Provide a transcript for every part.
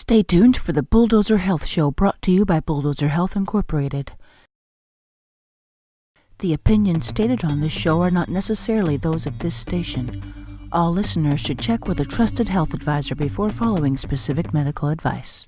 Stay tuned for the Bulldozer Health Show, brought to you by Bulldozer Health Incorporated. The opinions stated on this show are not necessarily those of this station. All listeners should check with a trusted health advisor before following specific medical advice.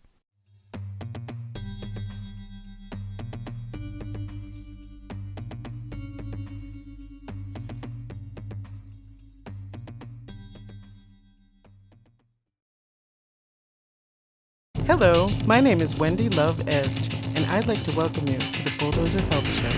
Hello, my name is Wendy Love Edge, and I'd like to welcome you to the Bulldozer Health Show.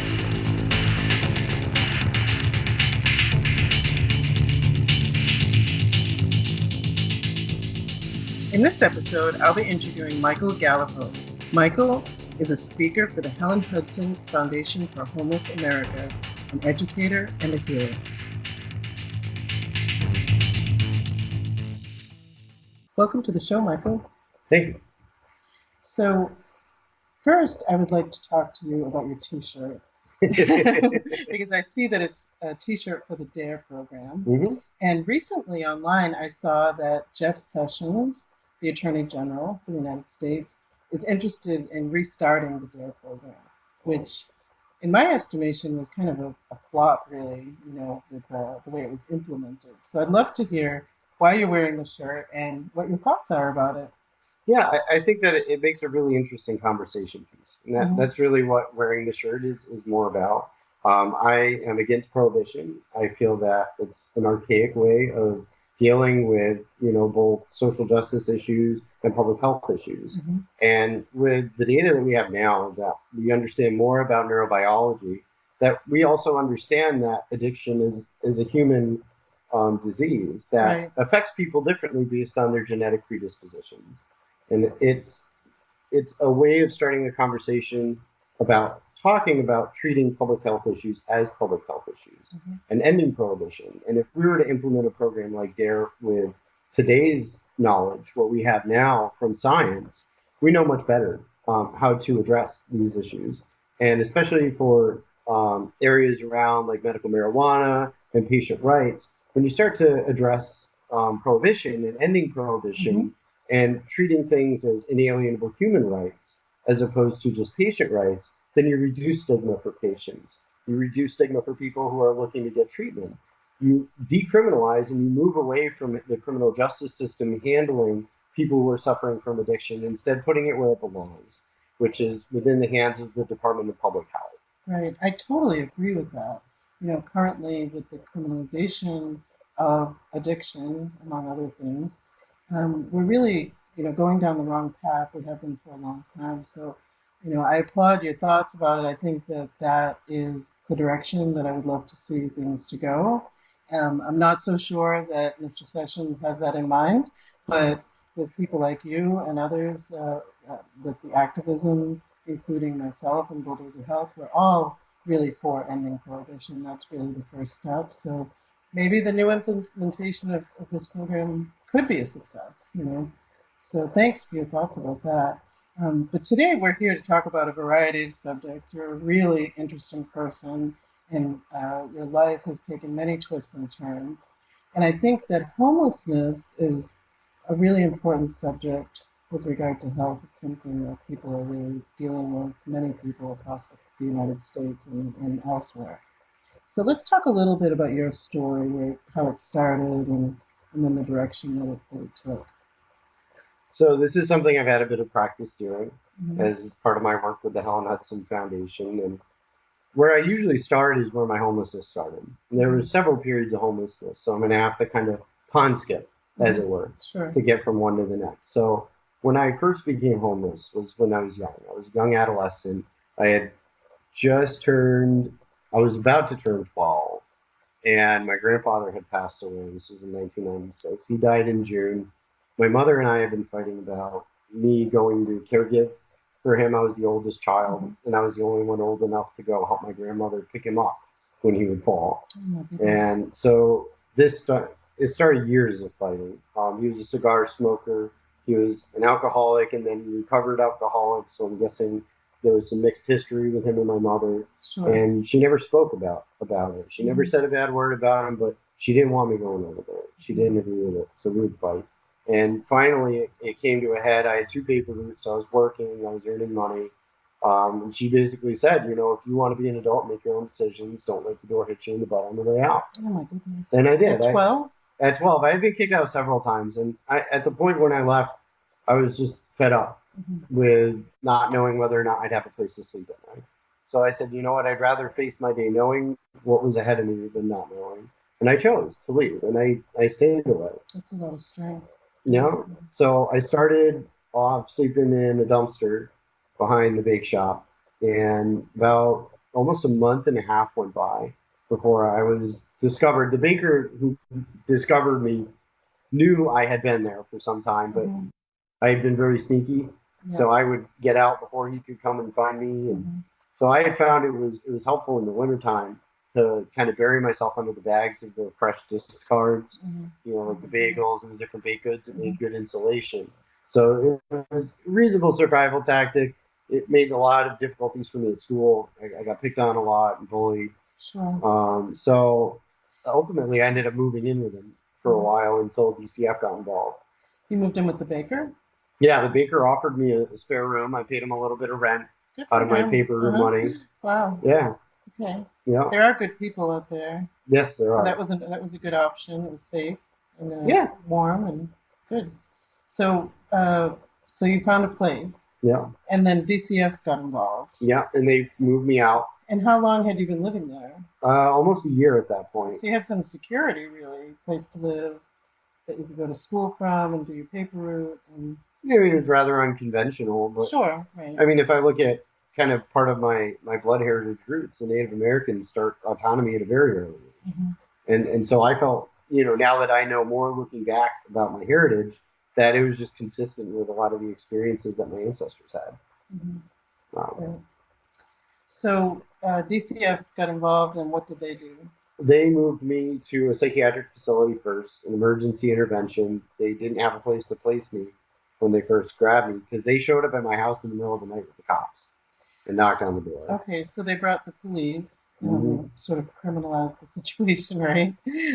In this episode, I'll be interviewing Michael Galipeau. Michael is a speaker for the Helen Hudson Foundation for Homeless America, an educator and a healer. Welcome to the show, Michael. Thank you. So, first, I would like to talk to you about your T-shirt. Because I see that it's a T-shirt for the DARE program. Mm-hmm. And recently online, I saw that Jeff Sessions, the Attorney General for the United States, is interested in restarting the DARE program, which, in my estimation, was kind of a flop, really, with the way it was implemented. So I'd love to hear why you're wearing the shirt and what your thoughts are about it. Yeah, I think that it makes a really interesting conversation piece. And that's really what wearing the shirt is more about. I am against prohibition. I feel that it's an archaic way of dealing with, both social justice issues and public health issues. Mm-hmm. And with the data that we have now, that we understand more about neurobiology, that we also understand that addiction is a human disease that affects people differently based on their genetic predispositions. And it's a way of starting a conversation about talking about treating public health issues as public health issues and ending prohibition. And if we were to implement a program like DARE with today's knowledge, what we have now from science, we know much better how to address these issues. And especially for areas around like medical marijuana and patient rights, when you start to address prohibition and ending prohibition, and treating things as inalienable human rights as opposed to just patient rights, then you reduce stigma for patients. You reduce stigma for people who are looking to get treatment. You decriminalize and you move away from the criminal justice system handling people who are suffering from addiction, instead putting it where it belongs, which is within the hands of the Department of Public Health. Right. I totally agree with that. Currently with the criminalization of addiction, among other things, we're really, going down the wrong path. We have been for a long time. So, I applaud your thoughts about it. I think that is the direction that I would love to see things to go. I'm not so sure that Mr. Sessions has that in mind, but with people like you and others, with the activism, including myself and Bulldozer Health, we're all really for ending prohibition. That's really the first step. So maybe the new implementation of this program could be a success, So thanks for your thoughts about that. But today we're here to talk about a variety of subjects. You're a really interesting person, and your life has taken many twists and turns. And I think that homelessness is a really important subject with regard to health. It's something that people are really dealing with, many people across the United States and elsewhere. So let's talk a little bit about your story, how it started, and then the direction that it took. So this is something I've had a bit of practice doing as part of my work with the Helen Hudson Foundation. And where I usually start is where my homelessness started. And there were several periods of homelessness, so I'm going to have to kind of pond skip, as it were, to get from one to the next. So when I first became homeless was when I was young. I was a young adolescent. I was about to turn 12. And my grandfather had passed away. This was in 1996. He died in June. My mother and I have been fighting about me going to caregive for him. I was the oldest child, and I was the only one old enough to go help my grandmother pick him up when he would fall. And so it started years of fighting. He was a cigar smoker. He was an alcoholic, and then recovered alcoholic. So I'm guessing there was some mixed history with him and my mother. And she never spoke about it. She never said a bad word about him, but she didn't want me going over there. She didn't agree with it, so we would fight. And finally, it came to a head. I had 2 paper routes. I was working. I was earning money. And she basically said, if you want to be an adult, make your own decisions. Don't let the door hit you in the butt on the way out. Oh my goodness. And I did. At 12? At 12, I had been kicked out several times. And at the point when I left, I was just fed up with not knowing whether or not I'd have a place to sleep at night. So I said, you know what? I'd rather face my day knowing what was ahead of me than not knowing. And I chose to leave, and I stayed away. That's a lot of strength. So I started off sleeping in a dumpster behind the bake shop, and about almost a month and a half went by before I was discovered. The baker who discovered me knew I had been there for some time, but I had been very sneaky. So I would get out before he could come and find me. And so I had found it was helpful in the wintertime to kind of bury myself under the bags of the fresh discards, like the bagels and the different baked goods. It made good insulation. So it was a reasonable survival tactic. It made a lot of difficulties for me at school. I got picked on a lot and bullied. Sure. So ultimately, I ended up moving in with him for a while until DCF got involved. You moved in with the baker? Yeah, the baker offered me a spare room. I paid him a little bit of rent out of my paper room money. Wow. Yeah. Okay. Yeah. There are good people out there. Yes, there are. That was a good option. It was safe and warm and good. So so you found a place. Yeah. And then DCF got involved. Yeah, and they moved me out. And how long had you been living there? Almost a year at that point. So you had some security, really, place to live that you could go to school from and do your paper route. And it was rather unconventional, but sure, right. I mean, if I look at kind of part of my blood heritage roots, the Native Americans start autonomy at a very early age, and so I felt, now that I know more, looking back about my heritage, that it was just consistent with a lot of the experiences that my ancestors had. Right. So DCF got involved, and what did they do? They moved me to a psychiatric facility first, an emergency intervention. They didn't have a place to place me when they first grabbed me, because they showed up at my house in the middle of the night with the cops and knocked on the door. Okay, so they brought the police, sort of criminalized the situation, right?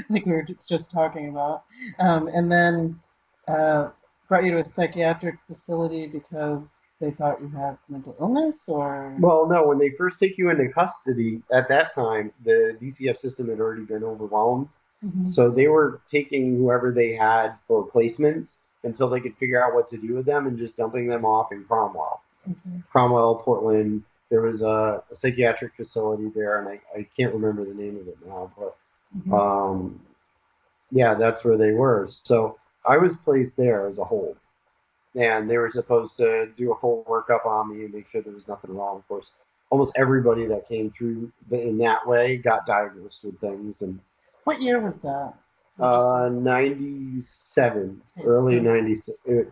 Like we were just talking about. And then brought you to a psychiatric facility because they thought you had mental illness, or? Well, no, when they first take you into custody, at that time, the DCF system had already been overwhelmed. So they were taking whoever they had for placements until they could figure out what to do with them and just dumping them off in Cromwell. Cromwell, Portland. There was a psychiatric facility there, and I can't remember the name of it now, but yeah, that's where they were. So I was placed there as a hold, and they were supposed to do a full workup on me and make sure there was nothing wrong. Of course, almost everybody that came through in that way got diagnosed with things. And what year was that? 97, early 97.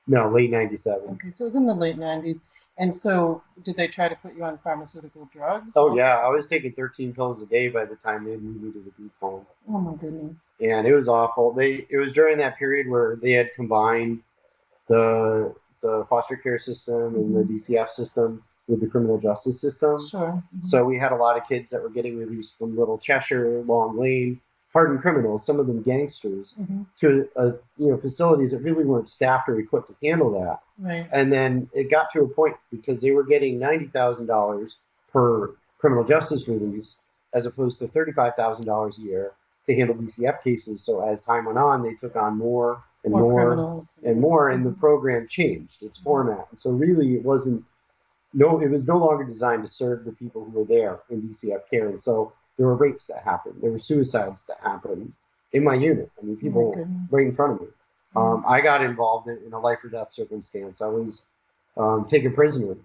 No, late 97. Okay, so it was in the late 90s. And so did they try to put you on pharmaceutical drugs? Oh, yeah. I was taking 13 pills a day by the time they moved me to the group home. Oh, my goodness. And it was awful. It was during that period where they had combined the foster care system and the DCF system with the criminal justice system. Sure. So we had a lot of kids that were getting released from Little Cheshire, Long Lane, hardened criminals, some of them gangsters, to facilities that really weren't staffed or equipped to handle that. Right. And then it got to a point because they were getting $90,000 per criminal justice release as opposed to $35,000 a year to handle DCF cases. So as time went on, they took on more and more and more, and the program changed its format. And so really it was no longer designed to serve the people who were there in DCF care. And so there were rapes that happened. There were suicides that happened in my unit. I mean, people right in front of me. I got involved in a life or death circumstance. I was taken prisoner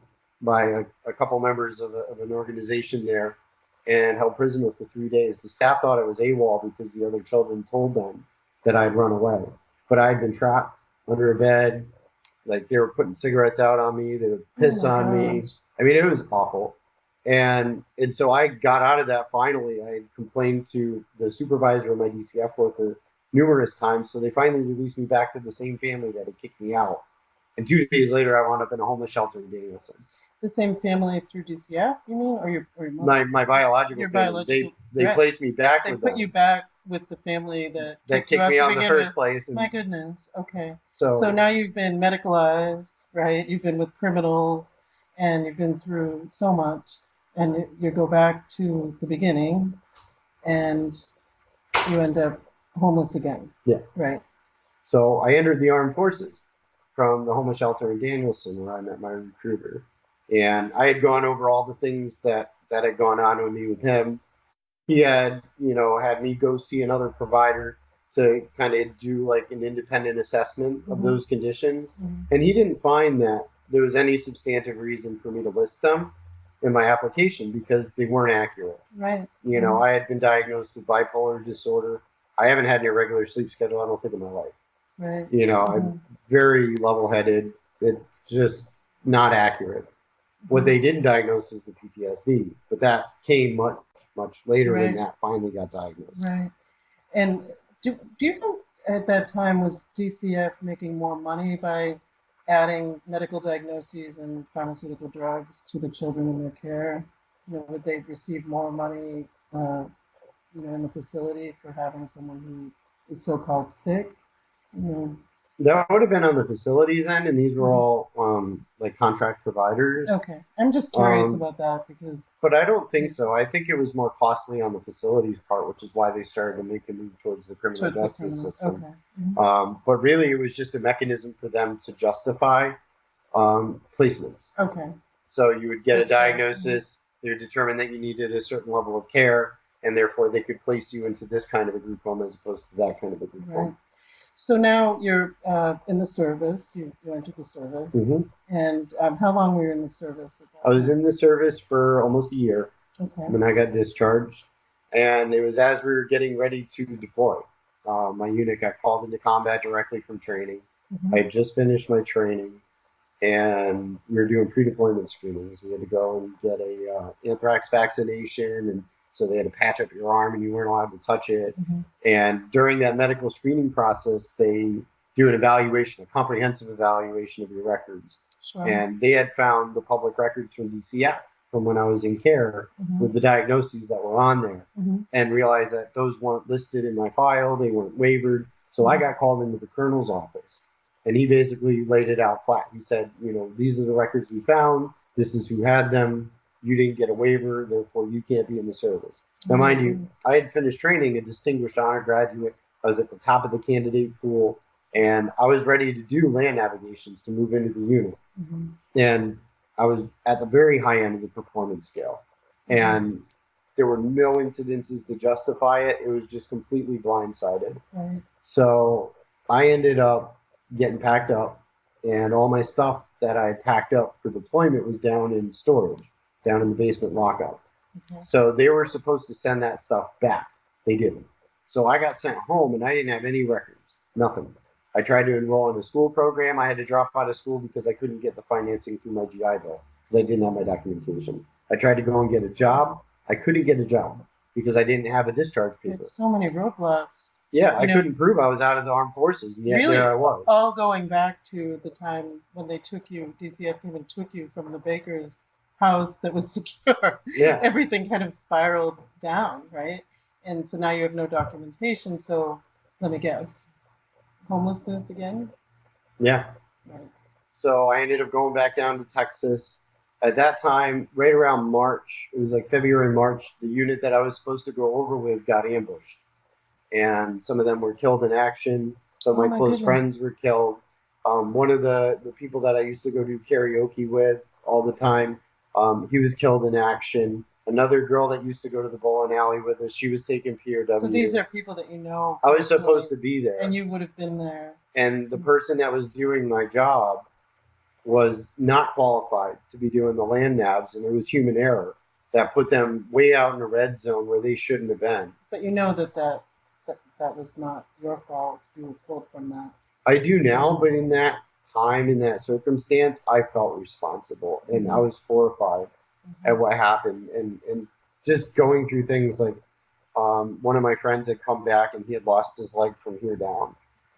by a couple members of an organization there and held prisoner for 3 days. The staff thought I was AWOL because the other children told them that I'd run away. But I had been trapped under a bed. Like, they were putting cigarettes out on me. They would piss on me. I mean, it was awful. And so I got out of that finally. I had complained to the supervisor of my DCF worker numerous times. So they finally released me back to the same family that had kicked me out. And 2 days later, I wound up in a homeless shelter in Danielson. The same family through DCF, you mean? Or your my biological family. They placed me back with them. They put you back with the family that that kicked you kicked out me to out in the begin first with. place. My And goodness. Okay. so, So now you've been medicalized, right? You've been with criminals, and you've been through so much, and you go back to the beginning, and you end up homeless again. yeah. Right. So I entered the armed forces from the homeless shelter in Danielson, where I met my recruiter. And I had gone over all the things that had gone on with me with him. He had, had me go see another provider to kind of do like an independent assessment of those conditions. And he didn't find that there was any substantive reason for me to list them in my application because they weren't accurate. Right. I had been diagnosed with bipolar disorder. I haven't had an irregular sleep schedule, I don't think, in my life. Right. I'm very level-headed. It's just not accurate. What they didn't diagnose was the PTSD, but that came much, much later when that finally got diagnosed. Right. And do you think at that time was DCF making more money by adding medical diagnoses and pharmaceutical drugs to the children in their care? Would they receive more money, in the facility for having someone who is so-called sick? That would have been on the facilities end, and these were all like contract providers. Okay, I'm just curious about that because. But I don't think so. I think it was more costly on the facilities part, which is why they started to make the move towards the criminal justice system. Okay. But really, it was just a mechanism for them to justify placements. Okay. So you would get a diagnosis, they would determine that you needed a certain level of care, and therefore they could place you into this kind of a group home as opposed to that kind of a group home. So now you're in the service, you entered the service, and how long were you in the service? I was in the service for almost a year when I got discharged, and it was as we were getting ready to deploy. My unit got called into combat directly from training. I had just finished my training, and we were doing pre-deployment screenings. We had to go and get a anthrax vaccination, and so they had to patch up your arm and you weren't allowed to touch it. And during that medical screening process, they do an evaluation, a comprehensive evaluation of your records. And they had found the public records from DCF from when I was in care with the diagnoses that were on there and realized that those weren't listed in my file. They weren't waivered. So I got called into the colonel's office, and he basically laid it out flat. He said, these are the records we found. This is who had them. You didn't get a waiver, therefore you can't be in the service. Now, mind you, I had finished training, a distinguished honor graduate. I was at the top of the candidate pool, and I was ready to do land navigations to move into the unit. And I was at the very high end of the performance scale. And there were no incidences to justify it. It was just completely blindsided. So I ended up getting packed up, and all my stuff that I packed up for deployment was down in storage, down in the basement lockup. So they were supposed to send that stuff back. They didn't. So I got sent home, and I didn't have any records, nothing. I tried to enroll in a school program. I had to drop out of school because I couldn't get the financing through my GI Bill because I didn't have my documentation. I tried to go and get a job. I couldn't get a job because I didn't have a discharge paper. So many roadblocks. Yeah, I couldn't prove I was out of the armed forces, and yet there I was. All going back to the time when they took you, DCF came and took you from the baker's house that was secure. Everything kind of spiraled down, right? And so now you have no documentation. So let me guess, homelessness again? Yeah. So I ended up going back down to Texas. At that time, right around March, it was like February, March, the unit that I was supposed to go over with got ambushed. And some of them were killed in action. Some of my close friends were killed. One of the people that I used to go do karaoke with all the time, he was killed in action. Another girl that used to go to the bowling alley with us, she was taken POW. So these are people that you know. I was supposed to be there. And you would have been there. And the person that was doing my job was not qualified to be doing the land nabs, and it was human error that put them way out in the red zone where they shouldn't have been. But you know that was not your fault. You were pulled from that. I do now, but in that time, in that circumstance, I felt responsible, and I was horrified at what happened, and just going through things like one of my friends had come back and he had lost his leg from here down,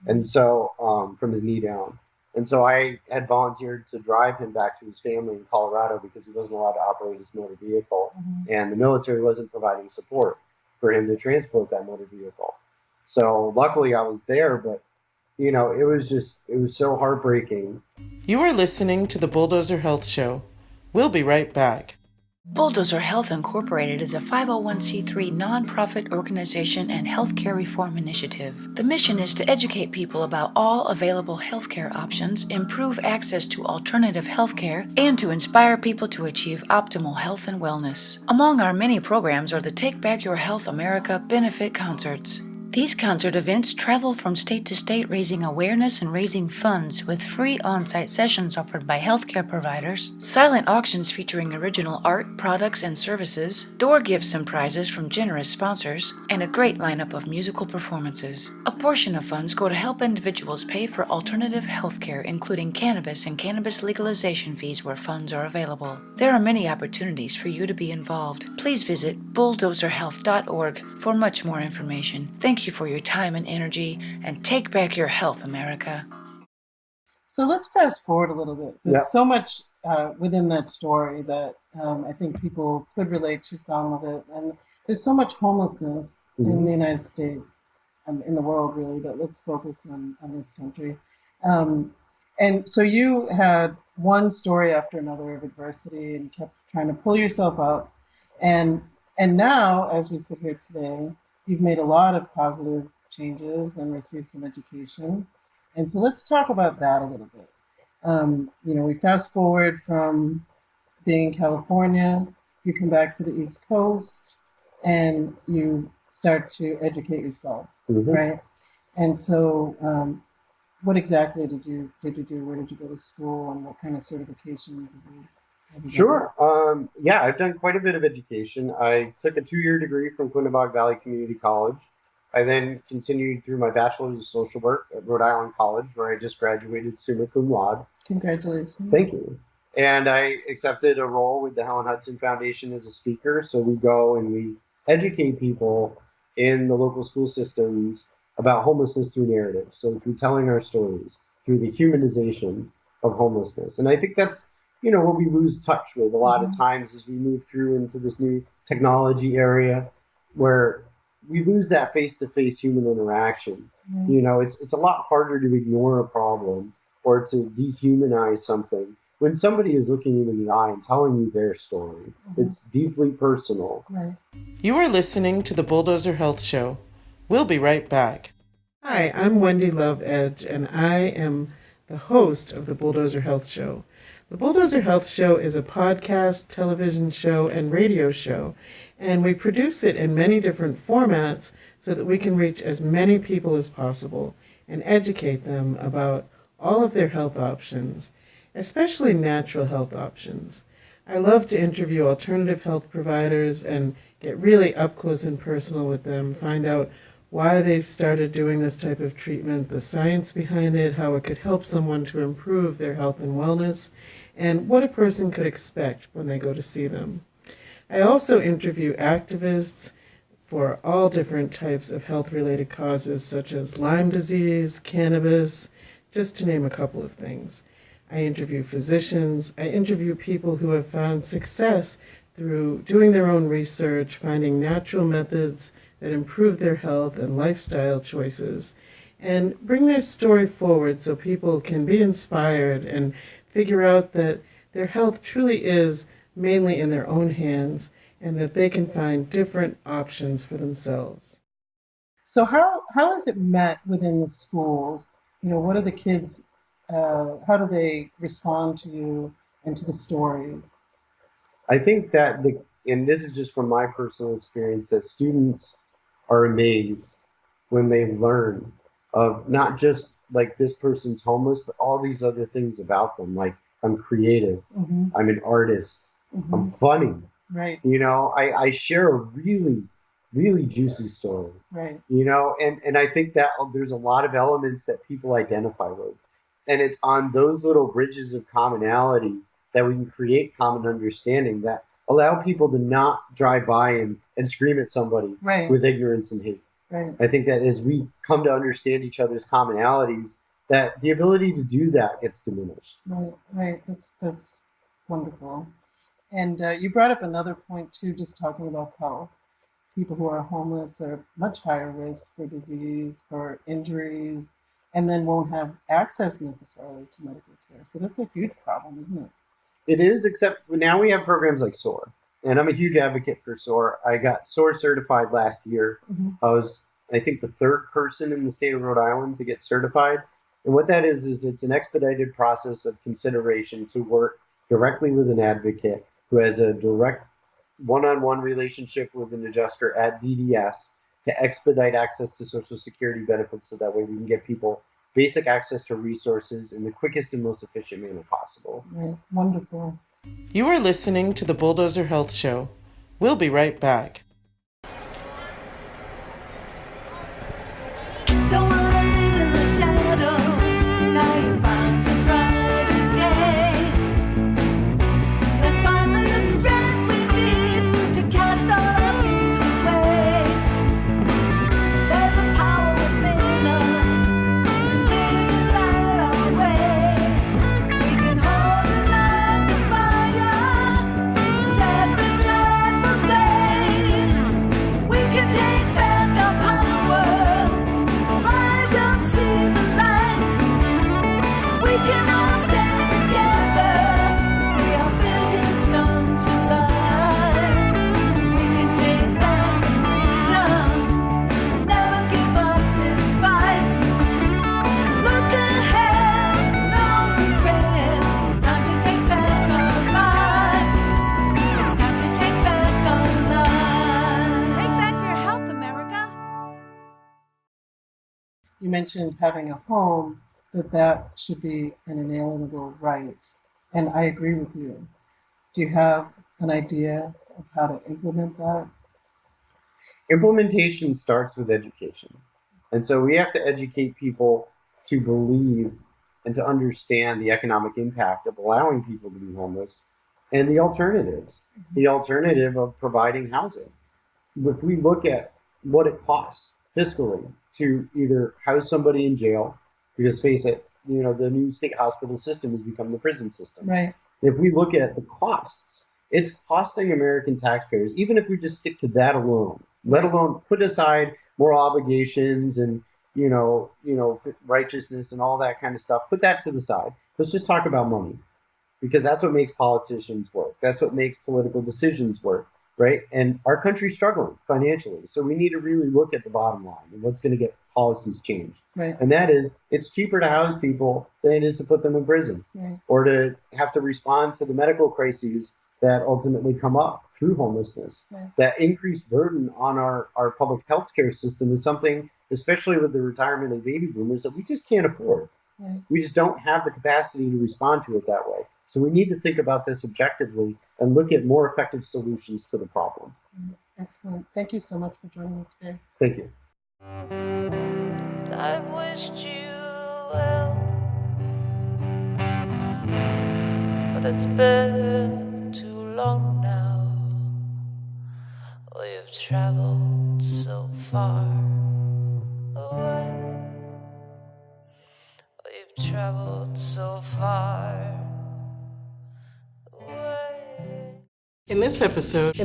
and so from his knee down. And so I had volunteered to drive him back to his family in Colorado because he wasn't allowed to operate his motor vehicle, and the military wasn't providing support. for him to transport that motor vehicle. So luckily I was there, but it was so heartbreaking. You are listening to the Bulldozer Health Show. We'll be right back. Bulldozer Health Incorporated is a 501c3 nonprofit organization and healthcare reform initiative. The mission is to educate people about all available healthcare options, improve access to alternative healthcare, and to inspire people to achieve optimal health and wellness. Among our many programs are the Take Back Your Health America benefit concerts. These concert events travel from state to state, raising awareness and raising funds with free on-site sessions offered by healthcare providers, silent auctions featuring original art, products, and services, door gifts and prizes from generous sponsors, and a great lineup of musical performances. A portion of funds go to help individuals pay for alternative healthcare, including cannabis and cannabis legalization fees where funds are available. There are many opportunities for you to be involved. Please visit bulldozerhealth.org for much more information. Thank you for your time and energy, and take back your health, America. So let's fast forward a little bit. There's so much within that story that I think people could relate to some of it. And there's so much homelessness in the United States, in the world really, but let's focus on this country. And so you had one story after another of adversity and kept trying to pull yourself up. And now, as we sit here today, you've made a lot of positive changes and received some education. And so let's talk about that a little bit. We fast forward from being in California, you come back to the East Coast, and you start to educate yourself, right? And so what exactly did you do? Where did you go to school, and what kind of certifications have you Sure. Yeah, I've done quite a bit of education. I took a 2-year degree from Quinebaug Valley Community College. I then continued through my bachelor's of social work at Rhode Island College, where I just graduated summa cum laude. Congratulations. Thank you. And I accepted a role with the Helen Hudson Foundation as a speaker. So we go and we educate people in the local school systems about homelessness through narrative. So through telling our stories, through the humanization of homelessness. And I think that's what we lose touch with a lot of times as we move through into this new technology area, where we lose that face-to-face human interaction. It's a lot harder to ignore a problem or to dehumanize something when somebody is looking you in the eye and telling you their story. It's deeply personal. Right. You are listening to the Bulldozer Health Show. We'll be right back. Hi, I'm Wendy Love Edge, and I am the host of the Bulldozer Health Show. The Bulldozer Health Show is a podcast, television show, and radio show, and we produce it in many different formats so that we can reach as many people as possible and educate them about all of their health options, especially natural health options. I love to interview alternative health providers and get really up close and personal with them, find out why they started doing this type of treatment, the science behind it, how it could help someone to improve their health and wellness, and what a person could expect when they go to see them. I also interview activists for all different types of health-related causes, such as Lyme disease, cannabis, just to name a couple of things. I interview physicians. I interview people who have found success through doing their own research, finding natural methods that improve their health and lifestyle choices, and bring their story forward so people can be inspired and figure out that their health truly is mainly in their own hands and that they can find different options for themselves. So how is it met within the schools? What are the kids, how do they respond to you and to the stories? I think that and this is just from my personal experience, that students are amazed when they learn of not just like this person's homeless, but all these other things about them. Like, I'm creative, I'm an artist, I'm funny. Right. I share a really, really juicy story. Right. And I think that there's a lot of elements that people identify with. And it's on those little bridges of commonality that we can create common understanding that allow people to not drive by and scream at somebody with ignorance and hate. Right. I think that as we come to understand each other's commonalities, that the ability to do that gets diminished. Right. That's wonderful. And you brought up another point too, just talking about health. people who are homeless are much higher risk for disease, for injuries, and then won't have access necessarily to medical care. So that's a huge problem, isn't it? It is, except now we have programs like SOAR. And I'm a huge advocate for SOAR. I got SOAR certified last year. I was, I think, the third person in the state of Rhode Island to get certified. And what that is it's an expedited process of consideration to work directly with an advocate who has a direct one-on-one relationship with an adjuster at DDS to expedite access to Social Security benefits so that way we can get people basic access to resources in the quickest and most efficient manner possible. Right. Wonderful. You are listening to the Bulldozer Health Show. We'll be right back. Don't wanna live in the shadow. Now you found a brighter day. Let's find the strength we need to cast all our fears away. There's a power within us to live and light our way. We can hold it like a fire, set beside the blaze. We can take back our power. Rise up, see the light. We can all stand together. See our visions come to life. We can take back the freedom. Never give up this fight. Look ahead, no regrets. Time to take back our life. It's time to take back our life. Take back your health, America. You mentioned having a home, that should be an inalienable right. And I agree with you. Do you have an idea of how to implement that? Implementation starts with education. And so we have to educate people to believe and to understand the economic impact of allowing people to be homeless and the alternatives, the alternative of providing housing. If we look at what it costs fiscally to either house somebody in jail, because face it, the new state hospital system has become the prison system. Right. If we look at the costs, it's costing American taxpayers, even if we just stick to that alone, let alone put aside moral obligations and, righteousness and all that kind of stuff. Put that to the side. Let's just talk about money, because that's what makes politicians work. That's what makes political decisions work, right? And our country's struggling financially. So we need to really look at the bottom line and what's going to get policies changed. Right. And that is, it's cheaper to house people than it is to put them in prison, Right. or to have to respond to the medical crises that ultimately come up through homelessness. Right. That increased burden on our public health care system is something, especially with the retirement of baby boomers, that we just can't afford. Right. We just don't have the capacity to respond to it that way. So we need to think about this objectively and look at more effective solutions to the problem. Excellent. Thank you so much for joining me today. Thank you. I've wished you well, but it's been too long now. We've traveled so far away. We've traveled so far away. In this episode,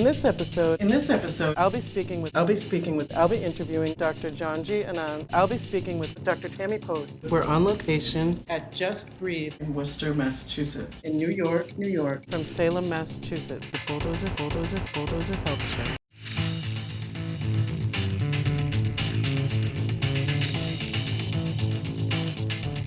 I'll be interviewing Dr. John G. Anand. I'll be speaking with Dr. Tammy Post. We're on location at Just Breathe In Worcester, Massachusetts. In New York. from Salem, Massachusetts. The Bulldozer Health Show.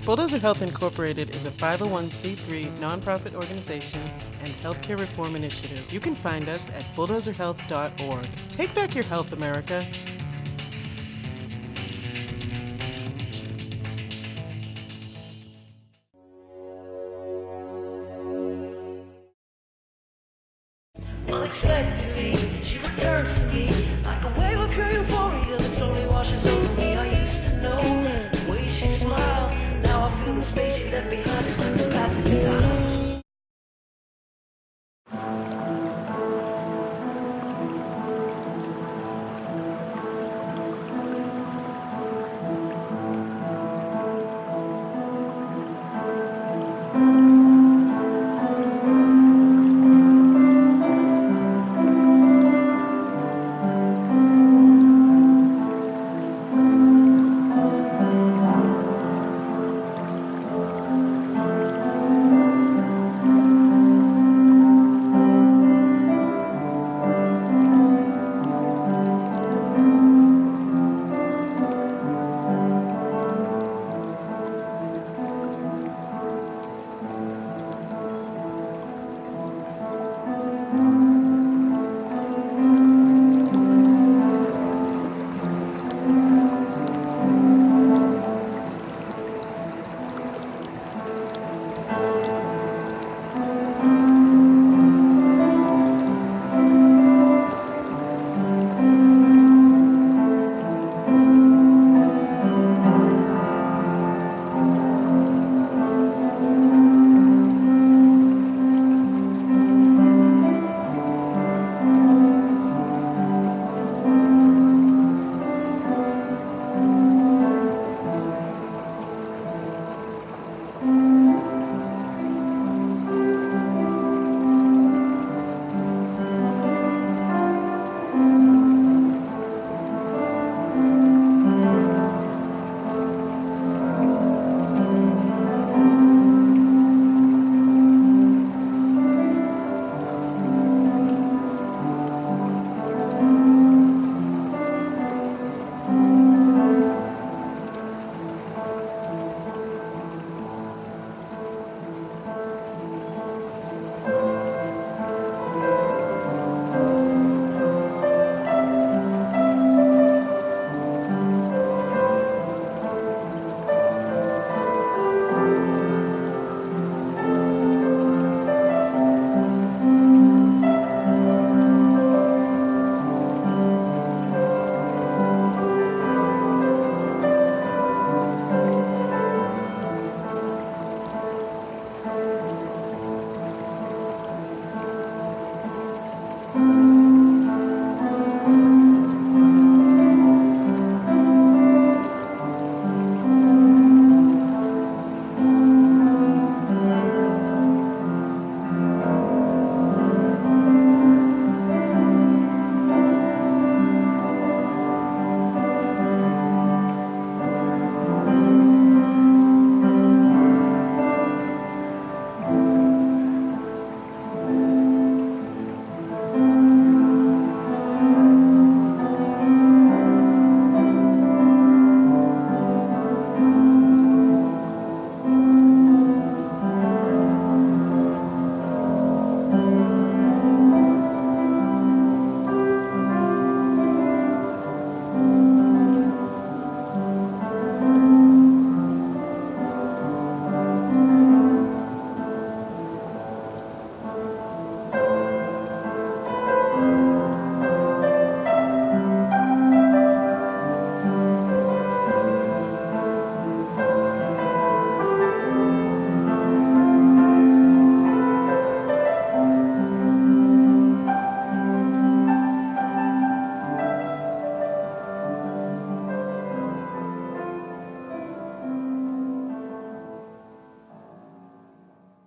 Bulldozer Health Incorporated is a 501c3 nonprofit organization and healthcare reform initiative. You can find us at bulldozerhealth.org. Take back your health, America. Unexpectedly, she returns to me like a wave of pure euphoria that slowly washes over me. I used to know the way she smiled. Now I feel the space she left behind in just a passing time.